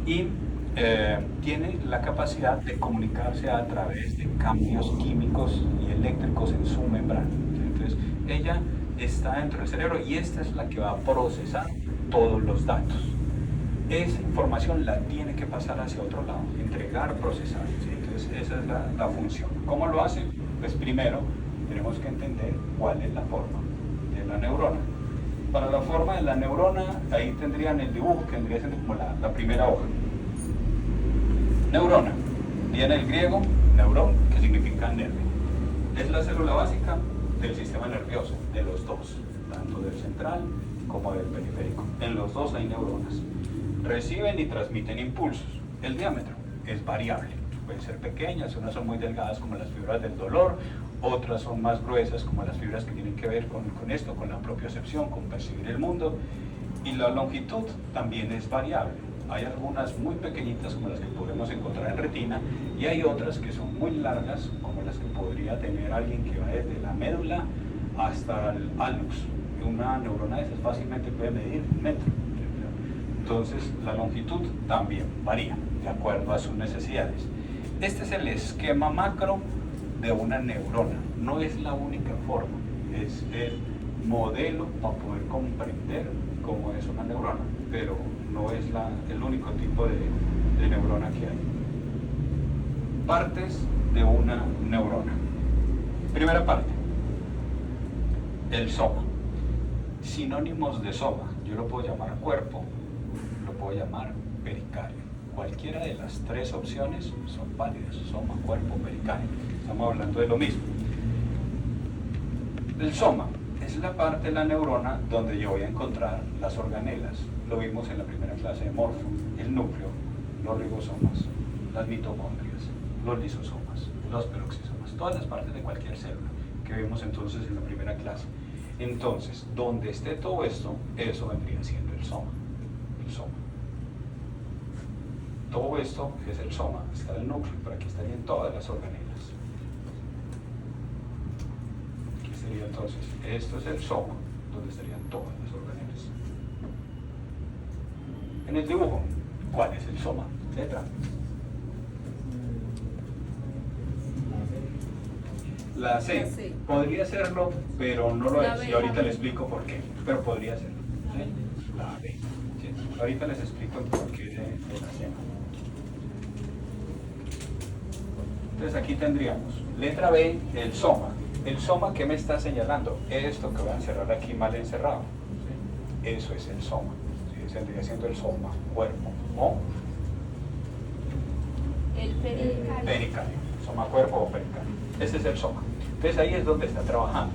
y tiene la capacidad de comunicarse a través de cambios químicos y eléctricos en su membrana. Entonces, ella está dentro del cerebro y esta es la que va a procesar todos los datos. Esa información la tiene que pasar hacia otro lado, entregar, procesar. ¿Sí? Entonces, esa es la función. ¿Cómo lo hace? Pues primero tenemos que entender cuál es la forma de la neurona. Para la forma de la neurona, ahí tendrían el dibujo, que vendría siendo como la primera hoja. Neurona, viene del griego neurón, que significa nervio. Es la célula básica del sistema nervioso, de los dos, tanto del central como del periférico. En los dos hay neuronas. Reciben y transmiten impulsos. El diámetro es variable. Pueden ser pequeñas, unas son muy delgadas como las fibras del dolor, otras son más gruesas como las fibras que tienen que ver con esto, con la propiocepción, con percibir el mundo. Y la longitud también es variable. Hay algunas muy pequeñitas como las que podemos encontrar en retina y hay otras que son muy largas como las que podría tener alguien que va desde la médula hasta el hallux. Una neurona de esas fácilmente puede medir 1 metro. Entonces la longitud también varía de acuerdo a sus necesidades. Este es el esquema macro de una neurona. No es la única forma, es el modelo para poder comprender cómo es una neurona, pero no es el único tipo de neurona que hay. Partes de una neurona. Primera parte, el soma. Sinónimos de soma, yo lo puedo llamar cuerpo, lo puedo llamar pericardio. Cualquiera de las tres opciones son válidas, soma, cuerpo, pericardio. Estamos hablando de lo mismo. El soma es la parte de la neurona donde yo voy a encontrar las organelas. Lo vimos en la primera clase de morfo, el núcleo, los ribosomas, las mitocondrias, los lisosomas, los peroxisomas, todas las partes de cualquier célula que vimos entonces en la primera clase. Entonces, donde esté todo esto, eso vendría siendo el soma. El soma. Todo esto es el soma, está el núcleo, por aquí estarían todas las organelas. Aquí sería entonces, esto es el soma, donde estarían todas las organelas. En el dibujo, ¿cuál es el soma? Letra. La C. Podría serlo, pero no lo es. Y ahorita les explico por qué. Pero podría serlo. ¿Sí? La B. ¿Sí? Ahorita les explico el porqué de la C. Entonces aquí tendríamos letra B, el soma. El soma, ¿qué me está señalando? Esto que voy a encerrar aquí mal encerrado. ¿Sí? Eso es el soma. ¿Sí? Vendría siendo el soma, cuerpo. ¿O? El pericardio. Pericardio. Soma, cuerpo o pericardio. Ese es el soma. Entonces ahí es donde está trabajando.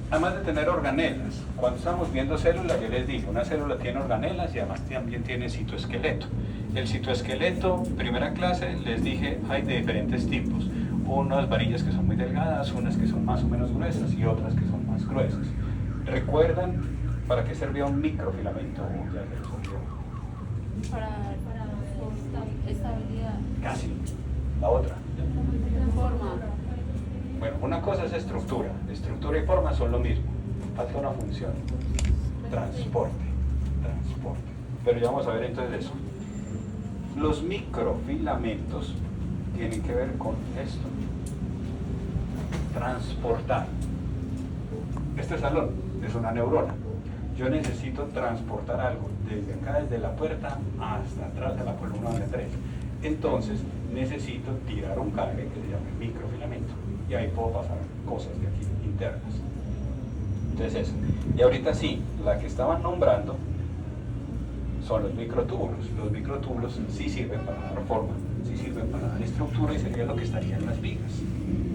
Además de tener organelas, cuando estamos viendo células, yo les dije, una célula tiene organelas y además también tiene citoesqueleto. El citoesqueleto, primera clase, les dije, hay de diferentes tipos. Unas varillas que son muy delgadas, unas que son más o menos gruesas y otras que son más gruesas. ¿Recuerdan para qué servía un microfilamento? Ya se los olvidó. Para estabilidad. Casi. La otra. Forma. Bueno, una cosa es estructura. Estructura y forma son lo mismo. Falta una función. Transporte. Transporte. Pero ya vamos a ver entonces eso. Los microfilamentos tienen que ver con esto. Transportar. Este salón es una neurona. Yo necesito transportar algo desde acá, desde la puerta, hasta atrás de la columna donde entré. Entonces necesito tirar un cable que se llama microfilamento. Y ahí puedo pasar cosas de aquí internas. Entonces eso. Y ahorita sí, la que estaban nombrando son los microtúbulos. Los microtúbulos sí sirven para dar forma, sí sirven para dar estructura y sería lo que estaría en las vigas.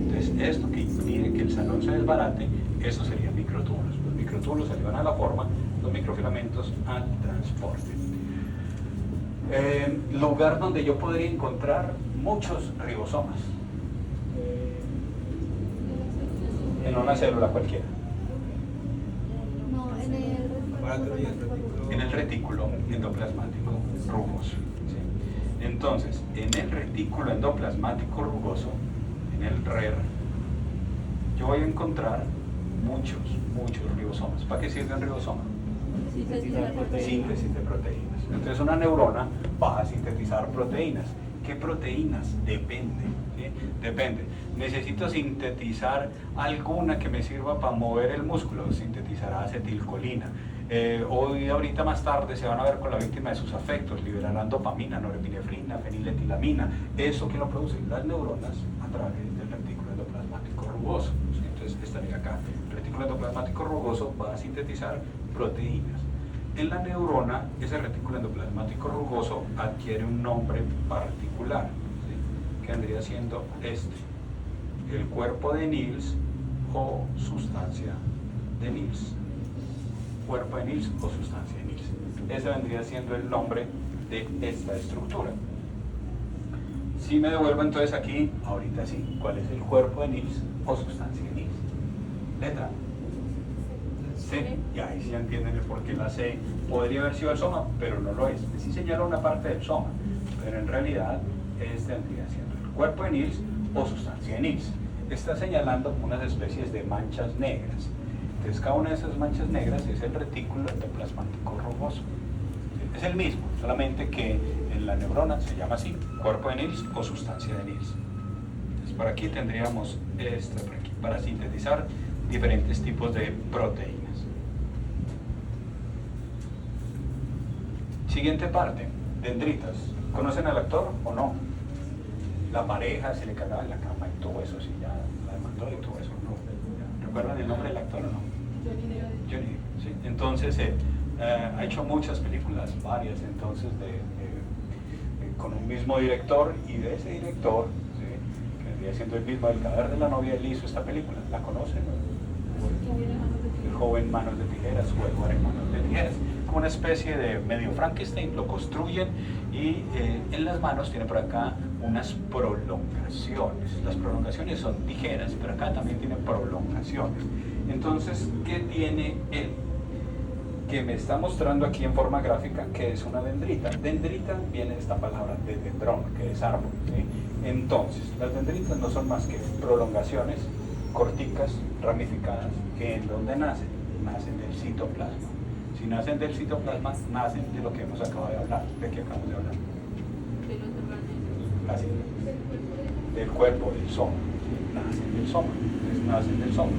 Entonces esto que impide que el salón se desbarate, eso serían microtúbulos. Los microtúbulos ayudan a la forma, los microfilamentos al transporte. Lugar donde yo podría encontrar muchos ribosomas. En una célula cualquiera. No, En el retículo endoplasmático rugoso. ¿Sí? Entonces, en el retículo endoplasmático rugoso, en el RER, yo voy a encontrar muchos ribosomas. ¿Para qué sirve un ribosoma? Síntesis de proteínas. Síntesis de proteínas. Entonces una neurona va a sintetizar proteínas. ¿Qué proteínas? Depende, ¿sí? Depende. Necesito sintetizar alguna que me sirva para mover el músculo, sintetizará acetilcolina. Hoy, ahorita más tarde, se van a ver con la víctima de sus afectos, liberarán dopamina, norepinefrina, feniletilamina. ¿Eso que lo producen? Las neuronas a través del retículo endoplasmático rugoso. ¿Sí? Entonces estaría acá. El retículo endoplasmático rugoso va a sintetizar proteínas. En la neurona, ese retículo endoplasmático rugoso adquiere un nombre particular, ¿sí? Que vendría siendo el cuerpo de Nils o sustancia de Nils. Cuerpo de Nils o sustancia de Nils. Ese vendría siendo el nombre de esta estructura. Si me devuelvo entonces aquí, ahorita sí, ¿cuál es el cuerpo de Nils o sustancia de Nils? Letra C, y ahí sí entienden el por qué la C podría haber sido el soma, pero no lo es. Sí señala una parte del soma, pero en realidad este vendría siendo el cuerpo de Nils o sustancia de Nils. Está señalando unas especies de manchas negras. Entonces cada una de esas manchas negras es el retículo endoplasmático rugoso. Es el mismo, solamente que en la neurona se llama así, cuerpo de Nils o sustancia de Nils. Entonces por aquí tendríamos esto por aquí, para sintetizar diferentes tipos de proteínas. Siguiente parte, dendritas. ¿Conocen al actor o no? La pareja se le cagaba en la cama y todo eso, sí, ya la demandó y todo eso, ¿no? ¿Recuerdan el nombre del actor o no? Johnny Depp, sí. Entonces, ha hecho muchas películas, varias, entonces, con un mismo director, y de ese director, ¿sí? Que vendría siendo el mismo, El cadáver de la novia, él hizo esta película. ¿La conocen? El joven Manos de Tijeras, o Edward en Manos de Tijeras. Como una especie de medio Frankenstein, lo construyen y en las manos tiene por acá unas prolongaciones. Las prolongaciones son tijeras, pero acá también tiene prolongaciones. Entonces, ¿qué tiene él? Que me está mostrando aquí en forma gráfica que es una dendrita. Dendrita viene de esta palabra de dendrón, que es árbol, ¿sí? Entonces, las dendritas no son más que prolongaciones corticas, ramificadas, que en donde nacen del citoplasma. Si nacen del citoplasma, nacen de lo que hemos acabado de hablar. ¿De qué acabamos de hablar? Así, del cuerpo, del soma. Nacen del soma. Entonces, nacen del soma.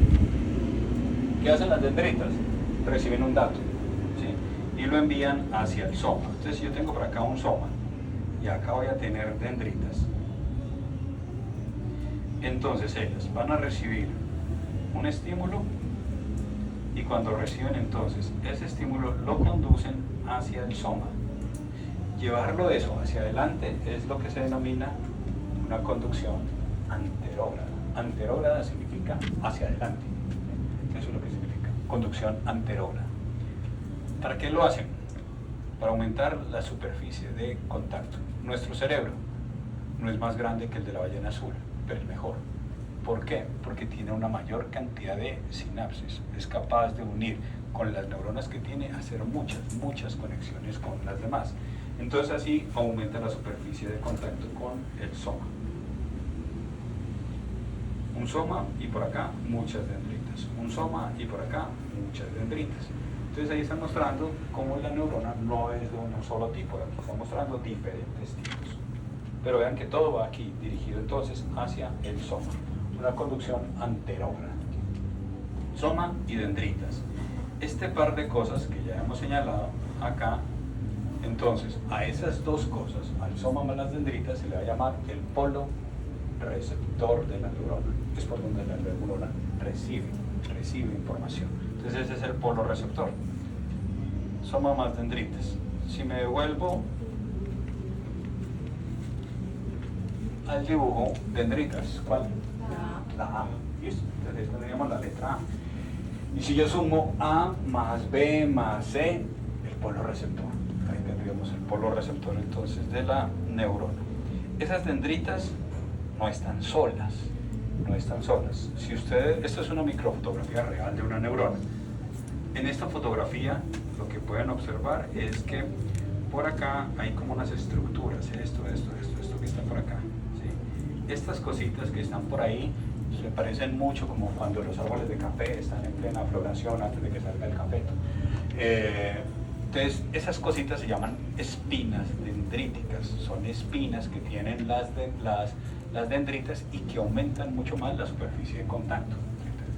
¿Qué hacen las dendritas? Reciben un dato, ¿sí? Y lo envían hacia el soma. Entonces, yo tengo por acá un soma y acá voy a tener dendritas. Entonces, ellas van a recibir un estímulo, y cuando reciben entonces ese estímulo lo conducen hacia el soma. Llevarlo eso hacia adelante es lo que se denomina una conducción anterógrada. Anterógrada significa hacia adelante. Eso es lo que significa, conducción anterógrada. ¿Para qué lo hacen? Para aumentar la superficie de contacto. Nuestro cerebro no es más grande que el de la ballena azul, pero es mejor. ¿Por qué? Porque tiene una mayor cantidad de sinapsis, es capaz de unir con las neuronas que tiene, hacer muchas conexiones con las demás. Entonces así aumenta la superficie de contacto con el soma. Un soma y por acá muchas dendritas. Un soma y por acá muchas dendritas. Entonces ahí están mostrando cómo la neurona no es de un solo tipo, aquí están mostrando diferentes tipos. Pero vean que todo va aquí dirigido entonces hacia el soma. Una conducción anterógrada. Soma y dendritas. Este par de cosas que ya hemos señalado acá, entonces a esas dos cosas, al soma más las dendritas, se le va a llamar el polo receptor de la neurona. Es por donde la neurona recibe información. Entonces ese es el polo receptor. Soma más dendritas. Si me devuelvo al dibujo, dendritas, ¿cuál? La A. ¿Listo? Entonces tendríamos la letra A. Y si yo sumo A más B más C, el polo receptor. Ahí tendríamos el polo receptor entonces de la neurona. Esas dendritas no están solas. Si usted, esto es una microfotografía real de una neurona. En esta fotografía lo que pueden observar es que por acá hay como unas estructuras, esto que está por acá. ¿Sí? Estas cositas que están por ahí se parecen mucho como cuando los árboles de café están en plena floración antes de que salga el café. Entonces, esas cositas se llaman espinas dendríticas. Son espinas que tienen las dendritas y que aumentan mucho más la superficie de contacto.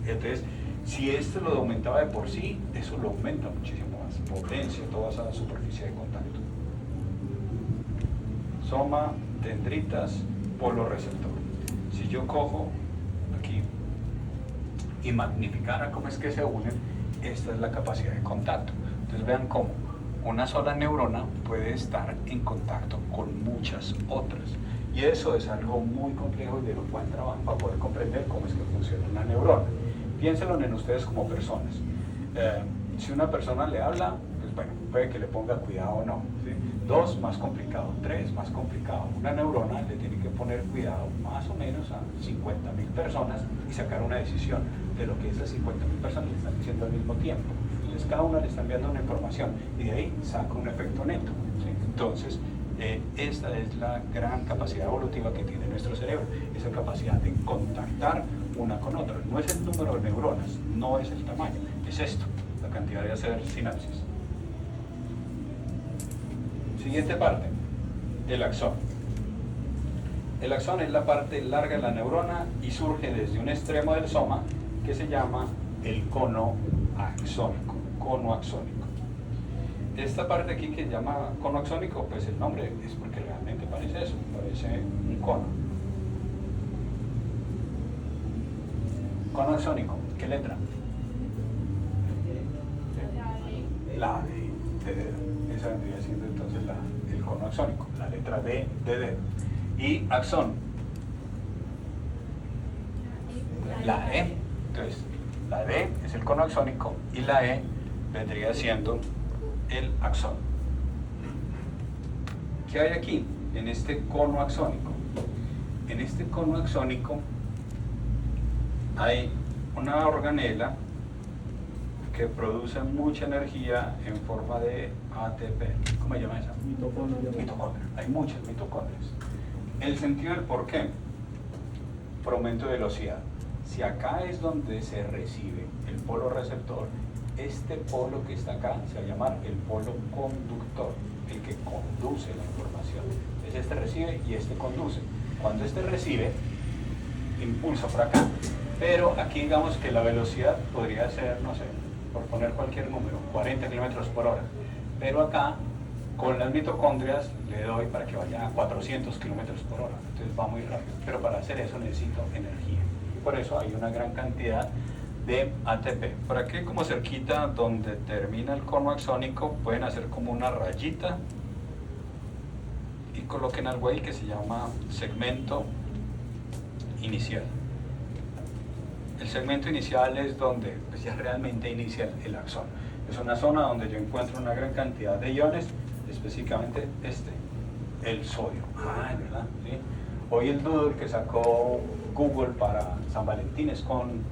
Entonces, si esto lo aumentaba de por sí, eso lo aumenta muchísimo más, potencia toda esa superficie de contacto. Soma, dendritas, polo receptor. Si yo cojo aquí y magnificara cómo es que se unen, esta es la capacidad de contacto. Entonces vean cómo una sola neurona puede estar en contacto con muchas otras. Y eso es algo muy complejo y de lo cual trabajan para poder comprender cómo es que funciona una neurona. Piénsenlo en ustedes como personas. Si una persona le habla, pues bueno, puede que le ponga cuidado o no, ¿sí? 2, más complicado. 3, más complicado. Una neurona le tiene que poner cuidado más o menos a 50.000 personas y sacar una decisión de lo que esas 50.000 personas le están diciendo al mismo tiempo. Entonces cada una le está enviando una información y de ahí saca un efecto neto, ¿sí? Entonces, esta es la gran capacidad evolutiva que tiene nuestro cerebro, esa capacidad de contactar una con otra. No es el número de neuronas, no es el tamaño, es esto, la cantidad de hacer sinapsis. Siguiente parte, el axón. El axón es la parte larga de la neurona y surge desde un extremo del soma que se llama el cono axónico, cono axónico. Esta parte aquí que se llama cono axónico, pues el nombre es porque realmente parece eso, parece un cono. Cono axónico, ¿qué letra? La de dedo. Esa vendría siendo entonces el cono axónico, la letra D de dedo. Y axón, la E. Entonces, la D es el cono axónico y la E vendría siendo el axón. ¿Qué hay aquí en este cono axónico? En este cono axónico hay una organela que produce mucha energía en forma de ATP. ¿Cómo se llama esa? Mitocondria. Hay muchas mitocondrias. El sentido del por qué, por aumento de velocidad. Si acá es donde se recibe el polo receptor, este polo que está acá se va a llamar el polo conductor, el que conduce la información. Entonces este recibe y este conduce. Cuando este recibe, impulsa por acá. Pero aquí digamos que la velocidad podría ser, no sé, por poner cualquier número, 40 kilómetros por hora. Pero acá, con las mitocondrias, le doy para que vaya a 400 kilómetros por hora. Entonces va muy rápido. Pero para hacer eso necesito energía. Por eso hay una gran cantidad de ATP. Por aquí, como cerquita donde termina el cono axónico, pueden hacer como una rayita y coloquen algo ahí que se llama segmento inicial. El segmento inicial es donde pues, ya realmente inicia el axón. Es una zona donde yo encuentro una gran cantidad de iones, específicamente el sodio. Ah, ¿verdad? ¿Sí? Hoy el doodle que sacó Google para San Valentín es con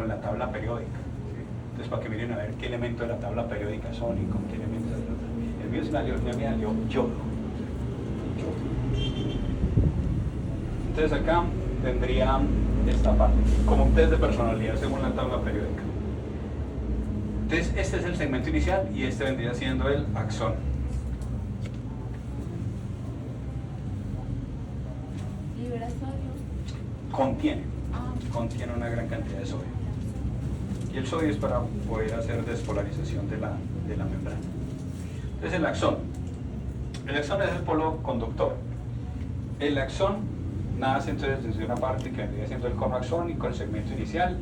la tabla periódica. ¿Sí? Entonces, para que miren a ver qué elemento de la tabla periódica son y con qué elementos de la otra. El mío es una yodo. Entonces acá tendrían esta parte, como un test de personalidad según la tabla periódica. Entonces este es el segmento inicial y este vendría siendo el axón. ¿Libera sodio? Contiene una gran cantidad de sodio. Y el sodio es para poder hacer despolarización de la membrana. Entonces el axón. El axón es el polo conductor. El axón nace entonces desde una parte que vendría siendo el cono axónico, el segmento inicial,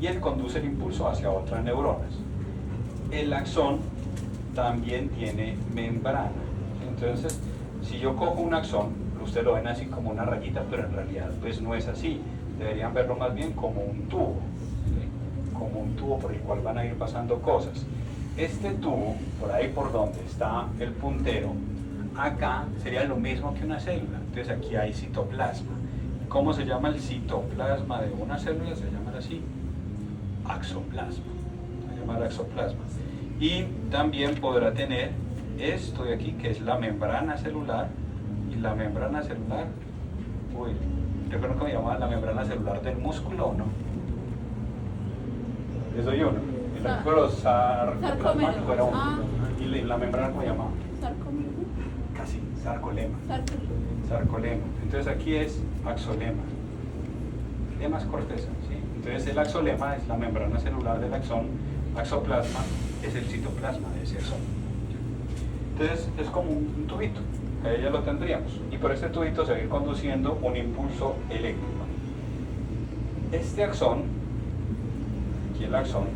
y él conduce el impulso hacia otras neuronas. El axón también tiene membrana. Entonces, si yo cojo un axón, ustedes lo ven así como una rayita, pero en realidad pues no es así. Deberían verlo más bien como un tubo, ¿sí? Como un tubo por el cual van a ir pasando cosas. Este tubo, por ahí por donde está el puntero, acá sería lo mismo que una célula. Entonces aquí hay citoplasma. ¿Cómo se llama el citoplasma de una célula? Se llama así, axoplasma. Se llama axoplasma. Y también podrá tener esto de aquí, que es la membrana celular. Y la membrana celular, ¿recuerdan cómo se llamaba la membrana celular del músculo o no? Les doy uno. El artículo sarcoplasmático era uno. ¿Y la membrana cómo se llama? Sarcómero. Casi, sarcolema. Sarcómero. Sarcolema. Entonces aquí es axolema. Lema es corteza, ¿sí? Entonces el axolema es la membrana celular del axón, axoplasma es el citoplasma de ese axón. Entonces es como un tubito, ahí ya lo tendríamos. Y por este tubito se va a ir conduciendo un impulso eléctrico. Este axón, aquí el axón,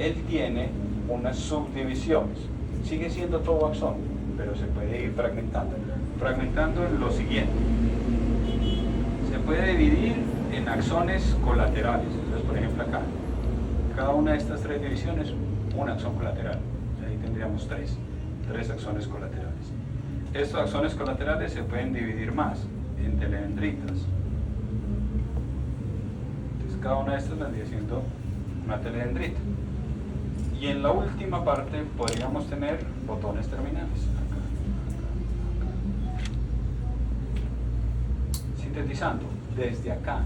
él tiene unas subdivisiones. Sigue siendo todo axón, pero se puede ir fragmentando. Fragmentando en lo siguiente. Se puede dividir en axones colaterales. Entonces, por ejemplo, acá, cada una de estas tres divisiones, un axón colateral. Ahí tendríamos tres axones colaterales. Estos axones colaterales se pueden dividir más en telendritas. Entonces, cada una de estas vendría siendo una telendrita. Y en la última parte podríamos tener botones terminales. Sintetizando, desde acá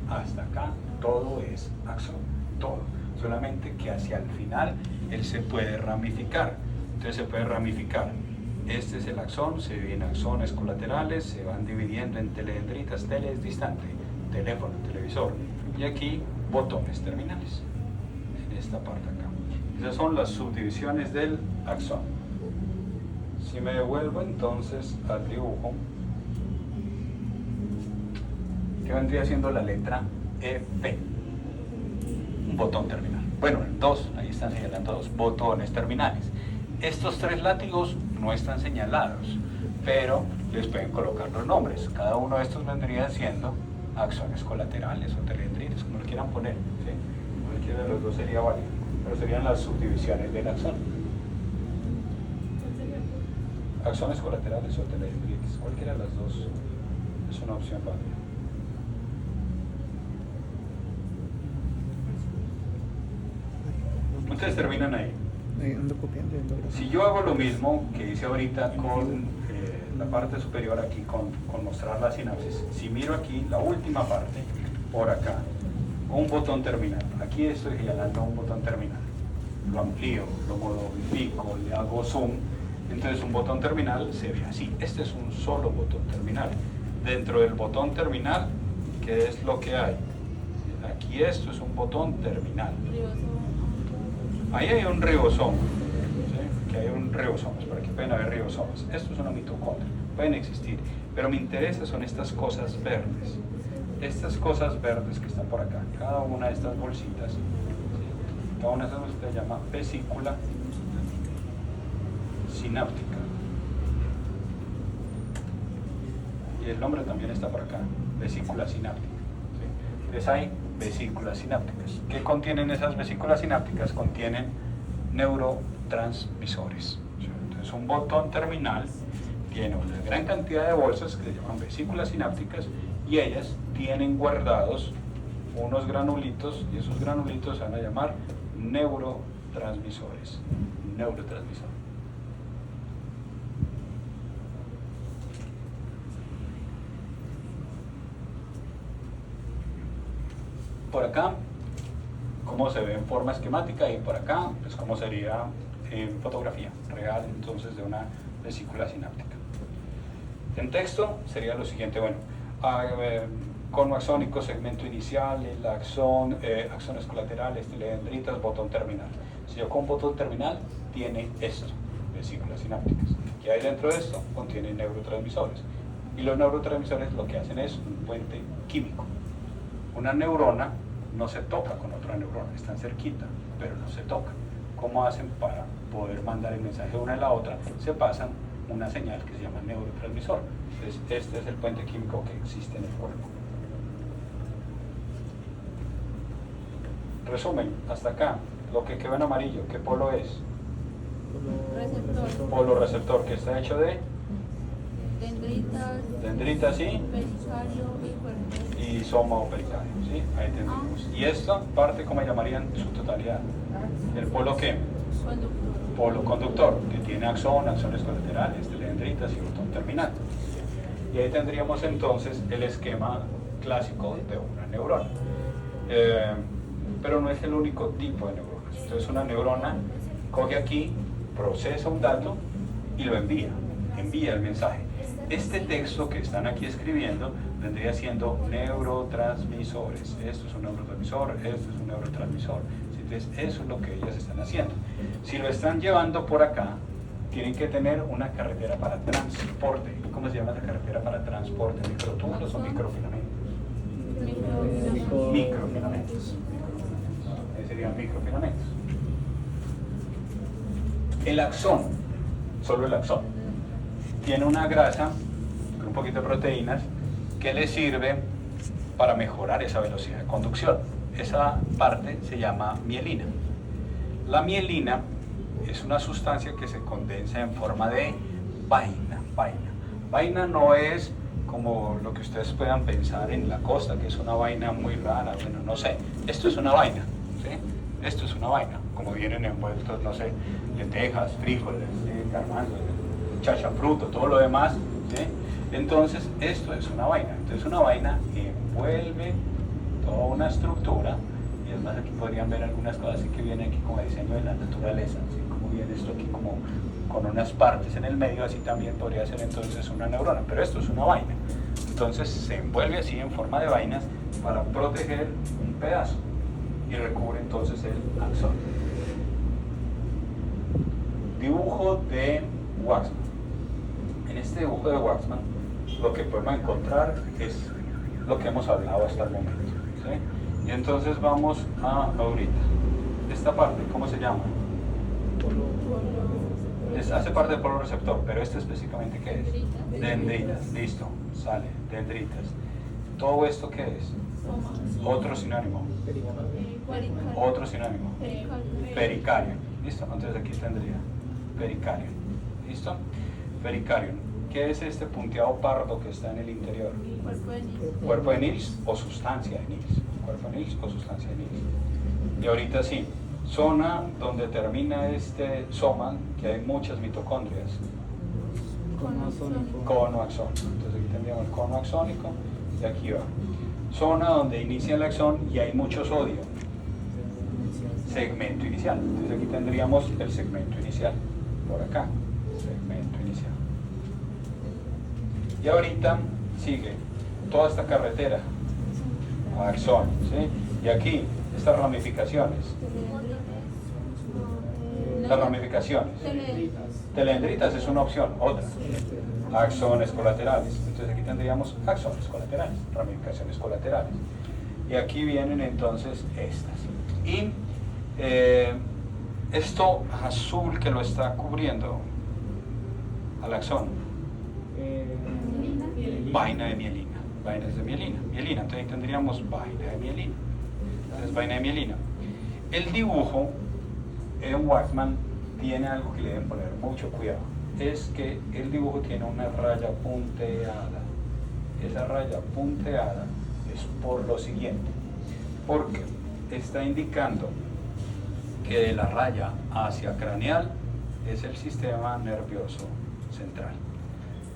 hasta acá, todo es axón, todo. Solamente que hacia el final él se puede ramificar. Entonces se puede ramificar. Este es el axón, se divide en axones colaterales, se van dividiendo en telendritas, tele es distante, teléfono, televisor. Y aquí botones terminales, en esta parte acá. Esas son las subdivisiones del axón. Si me devuelvo entonces al dibujo, que vendría siendo la letra F, un botón terminal. Bueno, dos, ahí están señalando dos botones terminales. Estos tres látigos no están señalados, pero les pueden colocar los nombres. Cada uno de estos vendría siendo axones colaterales o telendritas, como lo quieran poner, ¿sí? Cualquiera de los dos sería válido, pero serían las subdivisiones del axón. Axones colaterales o telendritas, cualquiera de las dos es una opción válida. Ustedes terminan ahí. Si yo hago lo mismo que hice ahorita con la parte superior aquí, con mostrar la sinapsis, si miro aquí la última parte, por acá, un botón terminal, aquí estoy señalando un botón terminal, lo amplío, lo modifico, le hago zoom, entonces un botón terminal se ve así. Este es un solo botón terminal. Dentro del botón terminal, ¿qué es lo que hay? Aquí esto es un botón terminal. Ahí hay un ribosoma, ¿sí? Que hay un ribosoma, para que pueden haber ribosomas. Esto es una mitocondria, pueden existir, pero me interesa son estas cosas verdes. Estas cosas verdes que están por acá, cada una de estas bolsitas, ¿sí? Cada una de estas bolsitas se llama vesícula sináptica. Y el nombre también está por acá, vesícula sináptica. ¿Sí? Entonces hay vesículas sinápticas. ¿Qué contienen esas vesículas sinápticas? Contienen neurotransmisores. Entonces un botón terminal tiene una gran cantidad de bolsas que se llaman vesículas sinápticas y ellas tienen guardados unos granulitos y esos granulitos se van a llamar neurotransmisores. Neurotransmisor. Por acá, cómo se ve en forma esquemática, y por acá, pues cómo sería en fotografía real, entonces, de una vesícula sináptica. En texto sería lo siguiente, bueno, cono axónico, segmento inicial, el axón, axones colaterales, telendritas, botón terminal. Si yo con botón terminal, tiene esto, vesículas sinápticas. ¿Qué hay dentro de esto? Contiene neurotransmisores. Y los neurotransmisores lo que hacen es un puente químico. Una neurona no se toca con otra neurona, están cerquita, pero no se tocan. ¿Cómo hacen para poder mandar el mensaje de una a la otra? Se pasan una señal que se llama neurotransmisor. Entonces, este es el puente químico que existe en el cuerpo. Resumen, hasta acá, lo que quedó en amarillo, ¿qué polo es? Receptor. Polo receptor, que está hecho de Dendritas. dendritas, ¿sí? Pericardio y cuerpo. Y soma o pericardio, ¿sí? Ahí tenemos. Y esta parte, ¿cómo llamarían su totalidad? ¿El polo qué? Conductor. Polo conductor, que tiene axón, axones colaterales, telendritas y botón terminal. Y ahí tendríamos entonces el esquema clásico de una neurona. Pero no es el único tipo de neuronas. Entonces una neurona coge aquí, procesa un dato y lo envía el mensaje. Este texto que están aquí escribiendo vendría siendo neurotransmisores. Esto es un neurotransmisor, esto es un neurotransmisor. Entonces, eso es lo que ellas están haciendo. Si lo están llevando por acá, tienen que tener una carretera para transporte. ¿Cómo se llama esa carretera para transporte? ¿Microtúbulos o microfilamentos? Microfilamentos. Serían microfilamentos. El axón, solo el axón, tiene una grasa con un poquito de proteínas que le sirve para mejorar esa velocidad de conducción. Esa parte se llama mielina. La mielina es una sustancia que se condensa en forma de vaina. Vaina no es como lo que ustedes puedan pensar en la costa, que es una vaina muy rara. Bueno, no sé, esto es una vaina, ¿sí? Esto es una vaina, como vienen envueltos, no sé, lentejas, frijoles, garbanzos, chachafruto, todo lo demás, ¿sí? Entonces, esto es una vaina. Entonces, una vaina envuelve toda una estructura, y es más, aquí podrían ver algunas cosas así que vienen aquí como diseño de la naturaleza, ¿sí? Como viene esto aquí como con unas partes en el medio, así también podría ser entonces una neurona, pero esto es una vaina. Entonces, se envuelve así en forma de vainas para proteger un pedazo y recubre entonces el axón. Dibujo de Waxman. En este dibujo de Waxman lo que podemos encontrar es lo que hemos hablado hasta el momento, ¿sí? Y entonces vamos a ahorita. Esta parte, ¿cómo se llama? Hace parte del polo receptor, pero este específicamente ¿qué es? Dendritas, listo, sale, dendritas. ¿Todo esto qué es? Otro sinónimo. Otro sinónimo. Pericardio. ¿Listo? Entonces aquí tendría pericardio. ¿Listo? Pericardio. ¿Qué es este punteado pardo que está en el interior? Cuerpo de Nils o sustancia de Nils. Cuerpo de Nils o sustancia de Nils. Y ahorita sí, zona donde termina este soma, que hay muchas mitocondrias. Cono axónico. Entonces aquí tendríamos el cono axónico y aquí va. Zona donde inicia el axón y hay mucho sodio. Segmento inicial. Entonces aquí tendríamos el segmento inicial. Por acá. Segmento inicial. Y ahorita sigue toda esta carretera. Axón. ¿Sí? Y aquí estas ramificaciones. Las ramificaciones. Telendritas es una opción, otra. Axones colaterales. Entonces aquí tendríamos axones colaterales, ramificaciones colaterales. Y aquí vienen entonces estas. Y esto azul que lo está cubriendo al axón, vaina de mielina. Vainas de mielina. Mielina, entonces ahí tendríamos vaina de mielina. Entonces vaina de mielina. El dibujo en Waxman tiene algo que le deben poner mucho cuidado. Es que el dibujo tiene una raya punteada. Esa raya punteada es por lo siguiente, porque está indicando que de la raya hacia craneal es el sistema nervioso central.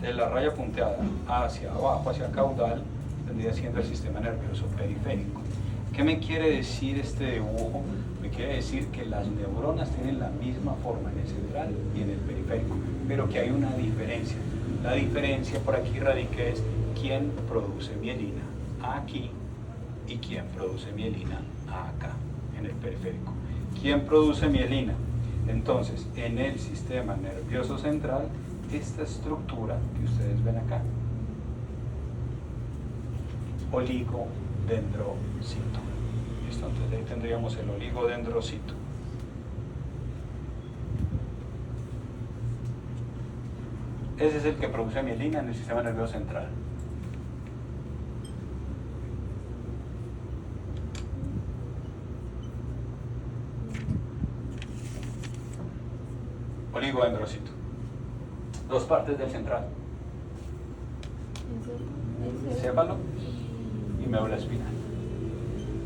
De la raya punteada hacia abajo, hacia caudal, vendría siendo el sistema nervioso periférico. ¿Qué me quiere decir este dibujo? Me quiere decir que las neuronas tienen la misma forma en el central y en el periférico, pero que hay una diferencia. La diferencia por aquí radica es quién produce mielina aquí y quién produce mielina acá, en el periférico. ¿Quién produce mielina? Entonces, en el sistema nervioso central, esta estructura que ustedes ven acá, oligodendrocito. ¿Listo? Entonces ahí tendríamos el oligodendrocito. Ese es el que produce mielina en el sistema nervioso central. Oligodendrocito. Dos partes del central. Céfalo y médula espinal.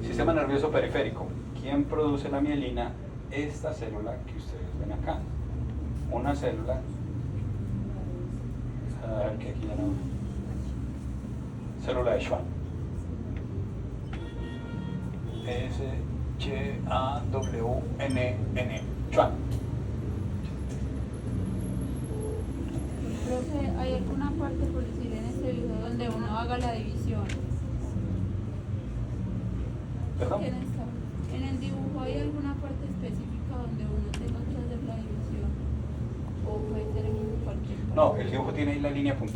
Sistema nervioso periférico. ¿Quién produce la mielina? Esta célula que ustedes ven acá. Una célula que aquí ya no. Célula de Schwann. S-H-A-W-N-N. Schwann. ¿hay alguna parte, por decir, en este video donde uno haga la división? ¿Perdón? ¿Quién está? En el dibujo hay alguna parte específica donde uno tenga que hacer la división, o puede ser en cualquier parte. No, el dibujo tiene ahí la línea puntual.